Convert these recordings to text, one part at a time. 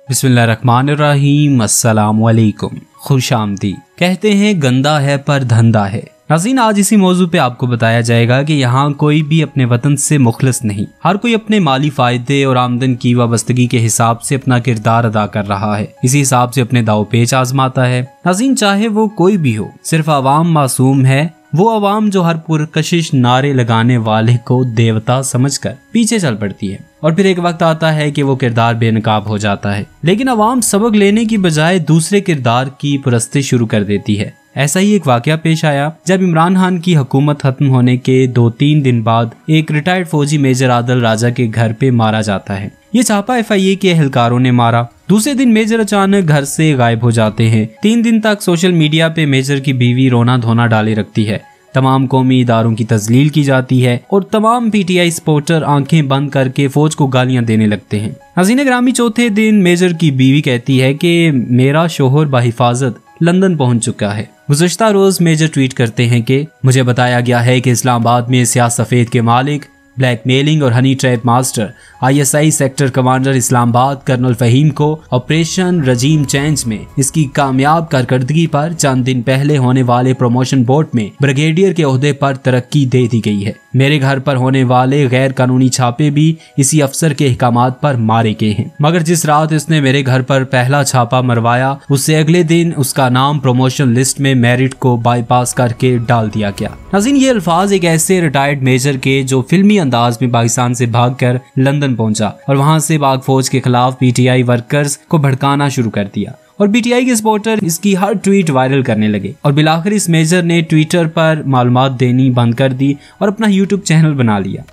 बिस्मिल्लाहिर्रहमानिर्रहीम, अस्सलामुअलैकुम, खुशामदीद। कहते हैं गंदा है पर धंधा है। नाज़रीन, आज इसी मौजू पे आपको बताया जाएगा कि यहाँ कोई भी अपने वतन से मुखलिस नहीं। हर कोई अपने माली फायदे और आमदन की वाबस्तगी के हिसाब से अपना किरदार अदा कर रहा है। इसी हिसाब से अपने दाव पेच आजमाता है। नाज़रीन, चाहे वो कोई भी हो, सिर्फ आवाम मासूम है। वो आवाम जो हर पुरकशिश नारे लगाने वाले को देवता समझकर पीछे चल पड़ती है और फिर एक वक्त आता है कि वो किरदार बेनकाब हो जाता है। लेकिन आवाम सबक लेने की बजाय दूसरे किरदार की परस्तिश शुरू कर देती है। ऐसा ही एक वाकया पेश आया जब इमरान खान की हुकूमत खत्म होने के 2-3 दिन बाद एक रिटायर्ड फौजी मेजर आदिल राजा के घर पे मारा जाता है। ये छापा FIA के एहलकारों ने मारा। दूसरे दिन मेजर अचानक घर से गायब हो जाते हैं। 3 दिन तक सोशल मीडिया पे मेजर की बीवी रोना धोना डाले रखती है। तमाम कौमी इदारों की तजलील की जाती है और तमाम PTI सपोर्टर आंखें बंद करके फौज को गालियां देने लगते हैं। हसीन ग्रामी चौथे दिन मेजर की बीवी कहती है कि मेरा शोहर बाहिफाजत लंदन पहुंच चुका है। गुज़श्ता रोज मेजर ट्वीट करते हैं कि मुझे बताया गया है कि इस्लामाबाद में स्याह सफेद के मालिक, ब्लैकमेलिंग और honey trap master ISI sector commander Islamabad colonel Faheem को ऑपरेशन रजीम चेंज में इसकी कामयाब कारकर्दगी पर चंद दिन पहले होने वाले प्रमोशन बोर्ड में ब्रिगेडियर के ओहदे पर तरक्की दे दी गई है। मेरे घर पर होने वाले गैर कानूनी छापे भी इसी अफसर के अहकामात पर मारे गए हैं, मगर जिस रात इसने मेरे घर पर पहला छापा मरवाया उससे अगले दिन उसका नाम प्रमोशन लिस्ट में मेरिट को बाईपास करके डाल दिया गया। नाज़रीन, ये अल्फाज एक ऐसे रिटायर्ड मेजर के जो फिल्मी अंदाज में पाकिस्तान से भागकर लंदन पहुंचा और वहां से पाक फौज के खिलाफ PTI वर्कर्स को भड़काना शुरू कर दिया और PTI के सपोर्टर इसकी हर ट्वीट वायरल करने लगे और बिलाखिर इस मेजर ने ट्विटर पर मालूमात देनी बंद कर दी और अपना YouTube चैनल बना लिया।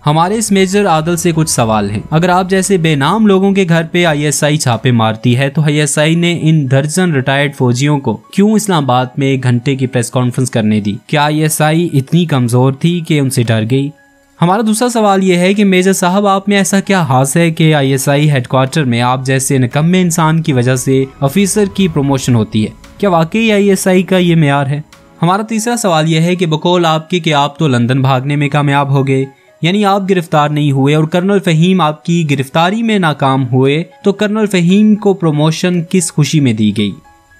हमारे इस मेजर आदिल से कुछ सवाल हैं। अगर आप जैसे बेनाम लोगों के घर पे ISI छापे मारती है तो ISI ने इन दर्जन रिटायर्ड फौजियों को क्यों इस्लामाबाद में 1 घंटे की प्रेस कॉन्फ्रेंस करने दी? क्या ISI इतनी कमजोर थी कि उनसे डर गई? हमारा दूसरा सवाल यह है कि मेजर साहब, आप में ऐसा क्या हास है कि ISI हेडक्वार्टर में आप जैसे निकम्मे इंसान की वजह से ऑफिसर की प्रमोशन होती है? क्या वाकई ISI का ये मेयार है? हमारा तीसरा सवाल यह है कि बकौल आपके कि आप तो लंदन भागने में कामयाब हो गए, यानी आप गिरफ्तार नहीं हुए और कर्नल फ़हीम आपकी गिरफ्तारी में नाकाम हुए, तो कर्नल फ़हीम को प्रमोशन किस खुशी में दी गई?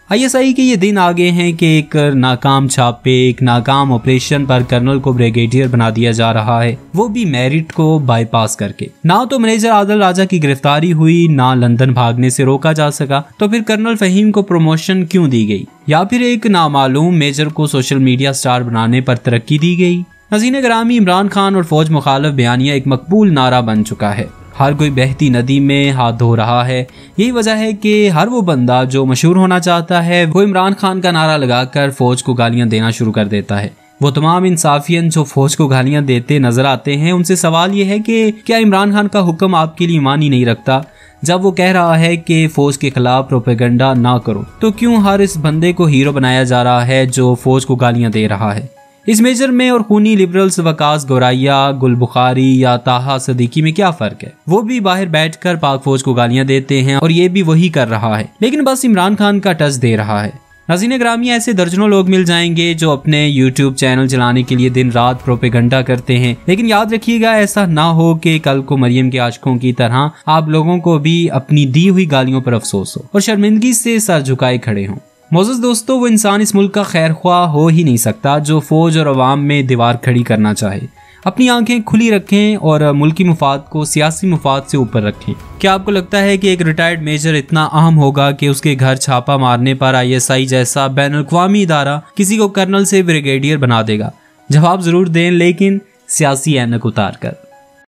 ISI के ये दिन आ गए हैं कि एक नाकाम छापे, एक नाकाम ऑपरेशन पर कर्नल को ब्रिगेडियर बना दिया जा रहा है, वो भी मेरिट को बाईपास करके। ना तो मेजर आदिल राजा की गिरफ्तारी हुई, ना लंदन भागने से रोका जा सका, तो फिर कर्नल फ़हीम को प्रमोशन क्यों दी गई? या फिर एक नामालूम मेजर को सोशल मीडिया स्टार बनाने पर तरक्की दी गई? नाज़रीन ग्रामी, इमरान खान और फौज मुखालिफ बयानिया एक मकबूल नारा बन चुका है। हर कोई बहती नदी में हाथ धो रहा है। यही वजह है कि हर वो बंदा जो मशहूर होना चाहता है वो इमरान खान का नारा लगाकर फौज को गालियां देना शुरू कर देता है। वो तमाम इंसाफियन जो फौज को गालियां देते नजर आते हैं, उनसे सवाल ये है कि क्या इमरान खान का हुक्म आपके लिए ईमान ही नहीं रखता? जब वो कह रहा है कि फौज के खिलाफ प्रोपेगेंडा ना करो, तो क्यों हर इस बंदे को हीरो बनाया जा रहा है जो फौज को गालियां दे रहा है? इस मेजर में और खूनी लिबरल्स वकास गौराइया, गुल बुखारी या ताहा सदीकी में क्या फर्क है? वो भी बाहर बैठकर पाक फौज को गालियां देते हैं और ये भी वही कर रहा है, लेकिन बस इमरान खान का टच दे रहा है। नाज़रीन ग्रामी, ऐसे दर्जनों लोग मिल जाएंगे जो अपने YouTube चैनल चलाने के लिए दिन रात प्रोपेगेंडा करते हैं, लेकिन याद रखिएगा ऐसा ना हो कि कल को मरियम के आशिकों की तरह आप लोगों को भी अपनी दी हुई गालियों पर अफसोस हो और शर्मिंदगी से सर झुकाए खड़े हों। मोअज़्ज़ज़ दोस्तों, वो इंसान इस मुल्क का खैर ख्वाह हो ही नहीं सकता जो फौज और अवाम में दीवार खड़ी करना चाहे। अपनी आंखें खुली रखें और मुल्की मुफाद को सियासी मुफाद से ऊपर रखें। क्या आपको लगता है कि एक रिटायर्ड मेजर इतना अहम होगा कि उसके घर छापा मारने पर ISI जैसा बैनुल-अक़वामी इदारा किसी को कर्नल से ब्रिगेडियर बना देगा? जवाब जरूर दें, लेकिन सियासी ऐनक उतार कर।